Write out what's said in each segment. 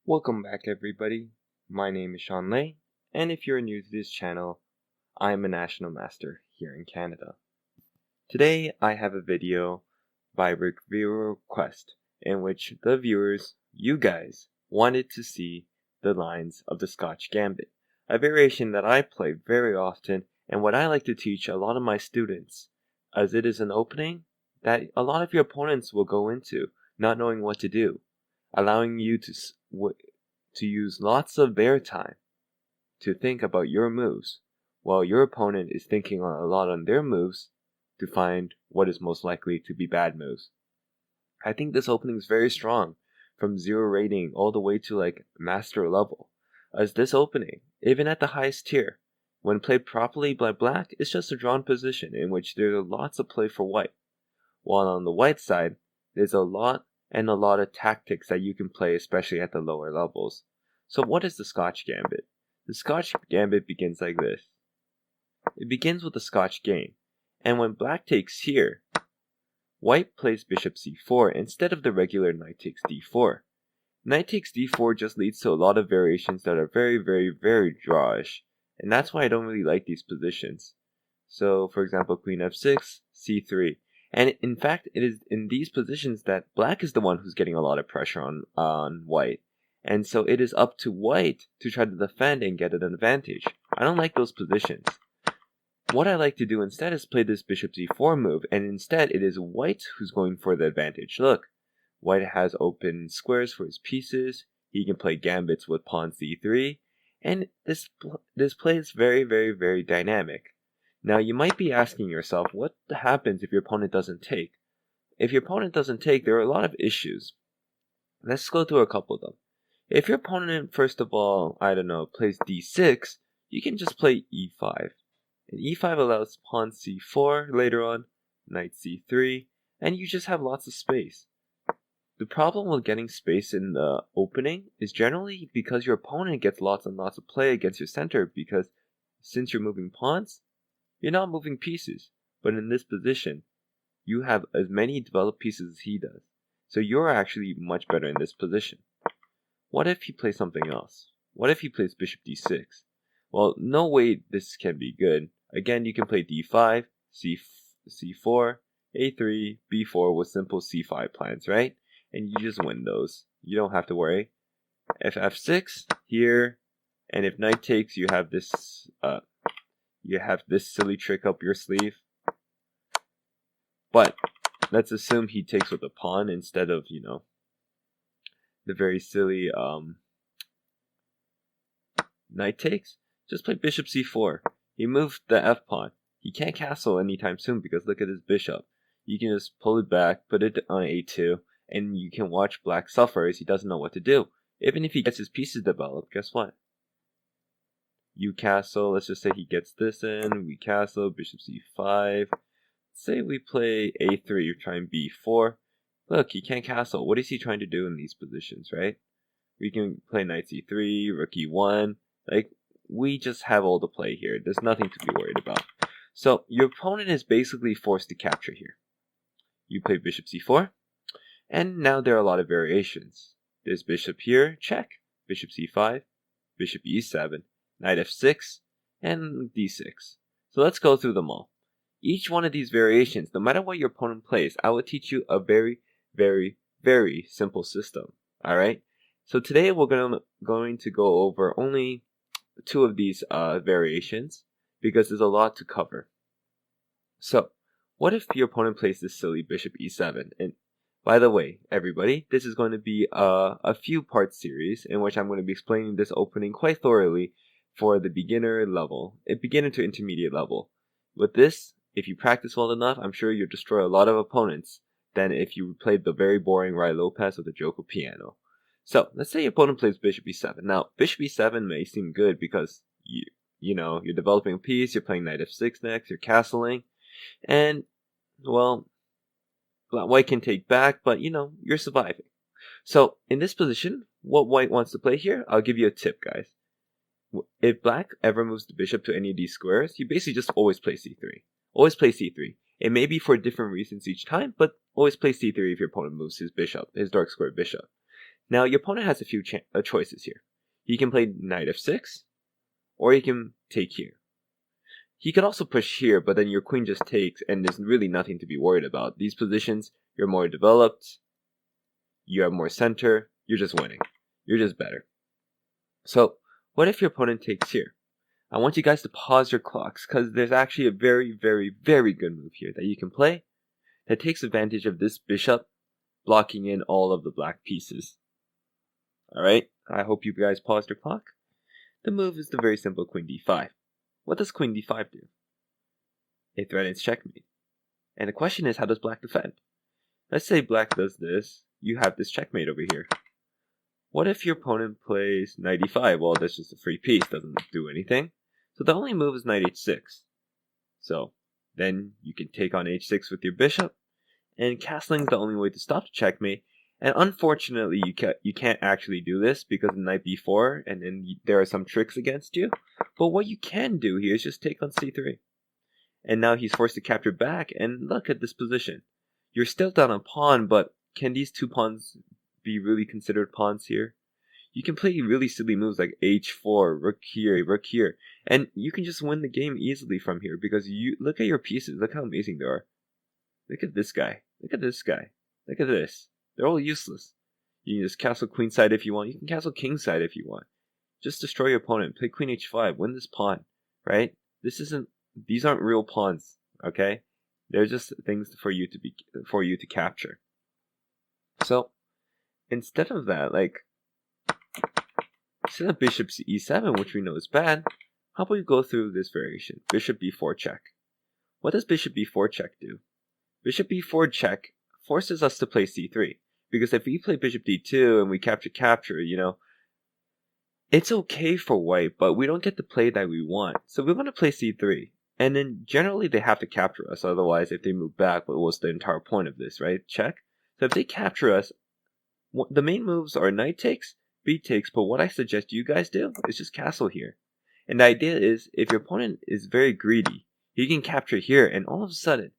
Welcome back everybody, my name is Sean Lei, and if you're new to this channel, I am a National Master here in Canada. Today I have a video by viewer request in which the viewers, you guys, wanted to see the lines of the Scotch Gambit, a variation that I play very often and what I like to teach a lot of my students, as it is an opening that a lot of your opponents will go into not knowing what to do, allowing you to use lots of their time to think about your moves, while your opponent is thinking a lot on their moves to find what is most likely to be bad moves. I think this opening is very strong, from 0 rating all the way to like master level, as this opening, even at the highest tier, when played properly by black, is just a drawn position in which there are lots of play for white, while on the white side, there's a lot of tactics that you can play, especially at the lower levels. So what is the Scotch Gambit? The Scotch Gambit begins like this. It begins with the Scotch game, and when black takes here, white plays bishop c4 instead of the regular knight takes d4. Knight takes d4 just leads to a lot of variations that are very drawish, and that's why I don't really like these positions. So, for example, queen f6, c3. And in fact, it is in these positions that black is the one who's getting a lot of pressure on white. And so it is up to white to try to defend and get an advantage. I don't like those positions. What I like to do instead is play this bishop c4 move, and instead it is white who's going for the advantage. Look, white has open squares for his pieces. He can play gambits with pawn c3. And this play is very dynamic. Now, you might be asking yourself, what happens if your opponent doesn't take? If your opponent doesn't take, there are a lot of issues. Let's go through a couple of them. If your opponent, first of all, plays d6, you can just play e5. And e5 allows pawn c4 later on, knight c3, and you just have lots of space. The problem with getting space in the opening is generally because your opponent gets lots and lots of play against your center, because since you're moving pawns, you're not moving pieces, but in this position, you have as many developed pieces as he does. So you're actually much better in this position. What if he plays something else? What if he plays bishop d6? Well, no way this can be good. Again, you can play d5, c4, a3, b4 with simple c5 plans, right? And you just win those. You don't have to worry. If f6 here, and if knight takes, you have this silly trick up your sleeve. But let's assume he takes with a pawn instead of, the very silly knight takes. Just play bishop c4. He moved the f pawn. He can't castle anytime soon because look at his bishop. You can just pull it back, put it on a2, and you can watch black suffer as he doesn't know what to do. Even if he gets his pieces developed, guess what? You castle, let's just say he gets this in, we castle, bishop c5. Say we play a3, you're trying b4. Look, he can't castle. What is he trying to do in these positions, right? We can play knight c3, rook e1. Like, we just have all the play here. There's nothing to be worried about. So, your opponent is basically forced to capture here. You play bishop c4, and now there are a lot of variations. There's bishop here, check, bishop c5, bishop e7, knight f6, and d6. So let's go through them all. Each one of these variations, no matter what your opponent plays, I will teach you a very simple system. Alright? So today we're going to go over only 2 of these variations, because there's a lot to cover. So, what if your opponent plays this silly bishop e7? And by the way, everybody, this is going to be a few part series in which I'm going to be explaining this opening quite thoroughly for the beginner to intermediate level. With this, if you practice well enough, I'm sure you'll destroy a lot of opponents than if you played the very boring Rai Lopez or the Joko piano. So, let's say your opponent plays bishop e7. Now, bishop e7 may seem good because you're developing a piece, you're playing knight f6 next, you're castling, and, well, white can take back, but you're surviving. So, in this position, what white wants to play here, I'll give you a tip, guys. If black ever moves the bishop to any of these squares, you basically just always play c3. Always play c3. It may be for different reasons each time, but always play c3 if your opponent moves his dark square bishop. Now your opponent has a few choices here. He can play knight f6, or he can take here. He could also push here, but then your queen just takes, and there's really nothing to be worried about. These positions, you're more developed, you have more center, you're just winning. You're just better. So, what if your opponent takes here? I want you guys to pause your clocks, because there's actually a very, very, very good move here that you can play that takes advantage of this bishop blocking in all of the black pieces. Alright, I hope you guys paused your clock. The move is the very simple queen d5. What does queen d5 do? It threatens checkmate. And the question is, how does black defend? Let's say black does this, you have this checkmate over here. What if your opponent plays knight e5? Well, that's just a free piece, doesn't do anything. So the only move is knight h6. So then you can take on h6 with your bishop, and castling is the only way to stop the checkmate. And unfortunately, you can't actually do this because of knight b4, and then there are some tricks against you. But what you can do here is just take on c3. And now he's forced to capture back, and look at this position. You're still down a pawn, but can these two pawns be really considered pawns here? You can play really silly moves like h4, rook here, and you can just win the game easily from here because you look at your pieces, look how amazing they are. Look at this guy, look at this guy, look at this. They're all useless. You can just castle queenside if you want, you can castle kingside if you want. Just destroy your opponent, play queen h5, win this pawn, right? These aren't real pawns, okay? They're just things for you to capture. So, instead of that, instead of bishop e7, which we know is bad, how about we go through this variation? Bishop b4 check. What does bishop b4 check do? Bishop b4 check forces us to play c3. Because if we play bishop d2 and we capture, it's okay for white, but we don't get the play that we want. So we want to play c3. And then generally they have to capture us, otherwise if they move back, what was the entire point of this, right? Check. So if they capture us, the main moves are knight takes, b takes, but what I suggest you guys do is just castle here. And the idea is, if your opponent is very greedy, he can capture here, and all of a sudden,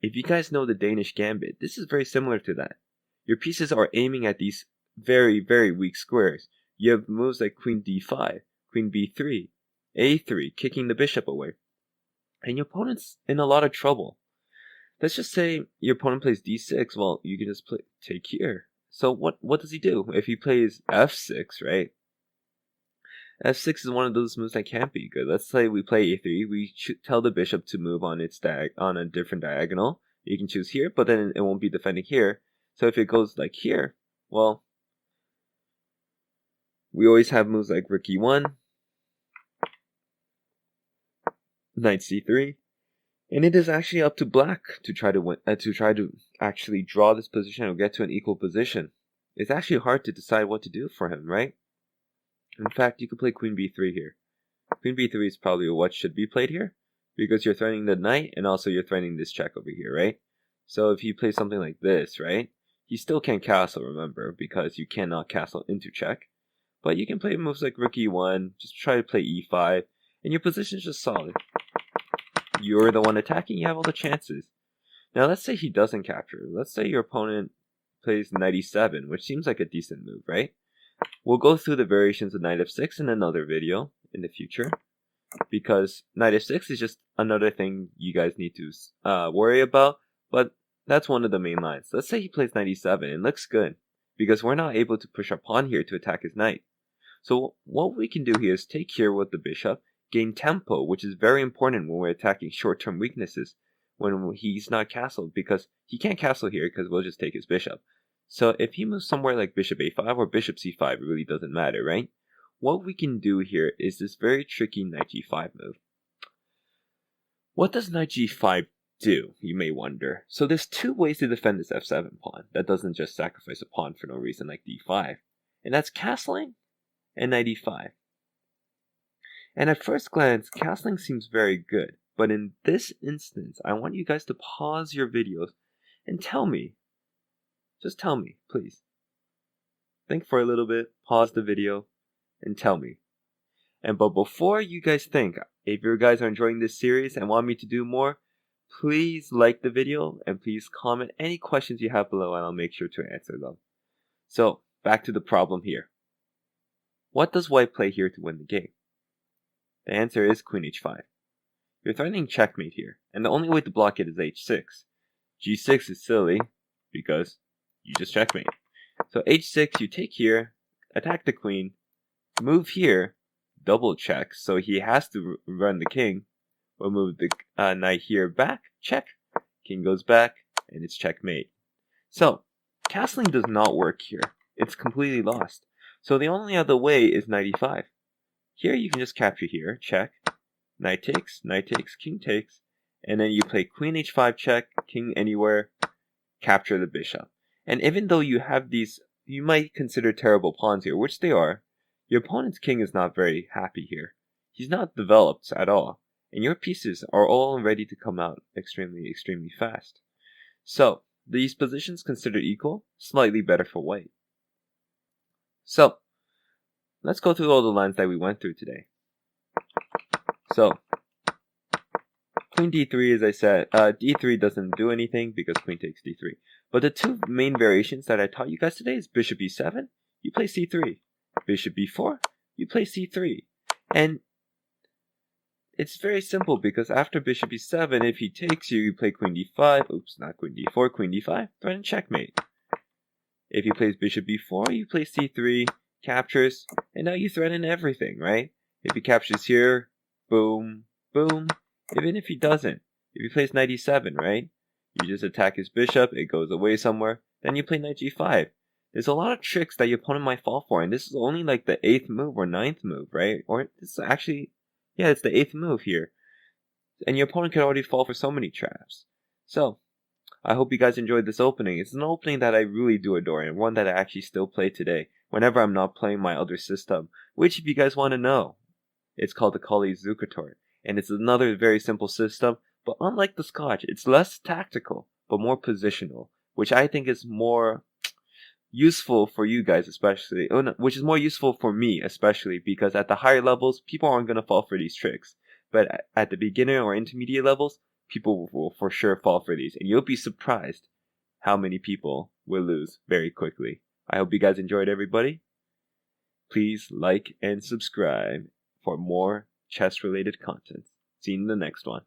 if you guys know the Danish Gambit, this is very similar to that. Your pieces are aiming at these very, very weak squares. You have moves like queen d5, queen b3, a3, kicking the bishop away. And your opponent's in a lot of trouble. Let's just say your opponent plays d6, well, you can just take here. So what does he do? If he plays f6, right? f6 is one of those moves that can't be good. Let's say we play a3, we tell the bishop to move on on a different diagonal. You can choose here, but then it won't be defending here. So if it goes like here, well, we always have moves like rook e1, knight c3, and it is actually up to black to try to win, to actually draw this position or get to an equal position. It's actually hard to decide what to do for him, right? In fact, you could play queen b3 here. Queen b3 is probably what should be played here, because you're threatening the knight and also you're threatening this check over here, right? So if you play something like this, right, you still can't castle, remember, because you cannot castle into check. But you can play moves like rook e1, just try to play e5, and your position is just solid. You're the one attacking, you have all the chances. Now let's say he doesn't capture. Let's say your opponent plays knight e7, which seems like a decent move, right? We'll go through the variations of knight f6 in another video in the future, because knight f6 is just another thing you guys need to worry about, but that's one of the main lines. Let's say he plays knight e7, it looks good, because we're not able to push our pawn here to attack his knight. So what we can do here is take here with the bishop, gain tempo, which is very important when we're attacking short-term weaknesses, when he's not castled, because he can't castle here because we'll just take his bishop. So if he moves somewhere like bishop a5 or bishop c5, it really doesn't matter, right? What we can do here is this very tricky knight g5 move. What does knight g5 do, you may wonder? So there's two ways to defend this f7 pawn that doesn't just sacrifice a pawn for no reason like d5. And that's castling and knight e5. And at first glance, castling seems very good. But in this instance, I want you guys to pause your videos and tell me. Just tell me, please. Think for a little bit, pause the video, and tell me. But before you guys think, if you guys are enjoying this series and want me to do more, please like the video and please comment any questions you have below and I'll make sure to answer them. So, back to the problem here. What does white play here to win the game? The answer is queen h5. You're threatening checkmate here, and the only way to block it is h6. g6 is silly, because you just checkmate. So h6, you take here, attack the queen, move here, double check, so he has to run the king. We'll move the knight here back, check. King goes back, and it's checkmate. So, castling does not work here. It's completely lost. So the only other way is knight e5. Here you can just capture here, check. Knight takes, king takes, and then you play queen h5 check, king anywhere, capture the bishop. And even though you have these, you might consider terrible pawns here, which they are, your opponent's king is not very happy here. He's not developed at all, and your pieces are all ready to come out extremely fast. So, these positions considered equal, slightly better for white. So, let's go through all the lines that we went through today. So, queen d3, as I said, d3 doesn't do anything because queen takes d3. But the two main variations that I taught you guys today is bishop e7, you play c3. Bishop e4, you play c3. And it's very simple because after bishop e7, if he takes you, you play queen d5, oops, not queen d4, queen d5, threaten checkmate. If he plays bishop b4, you play c3, captures, and now you threaten everything, right? If he captures here, boom, boom. Even if he doesn't, if he plays knight e7, right? You just attack his bishop, it goes away somewhere, then you play knight g5. There's a lot of tricks that your opponent might fall for, and this is only like the 8th move or 9th move, right? Or this is actually, yeah, it's the 8th move here. And your opponent could already fall for so many traps. So, I hope you guys enjoyed this opening. It's an opening that I really do adore, and one that I actually still play today, whenever I'm not playing my other system, which if you guys want to know, it's called the Kali Zucator. And it's another very simple system, but unlike the Scotch, it's less tactical, but more positional, which I think is more useful for you guys especially, which is more useful for me especially, because at the higher levels, people aren't going to fall for these tricks. But at the beginner or intermediate levels, people will for sure fall for these, and you'll be surprised how many people will lose very quickly. I hope you guys enjoyed, everybody. Please like and subscribe for more chess-related content. See you in the next one.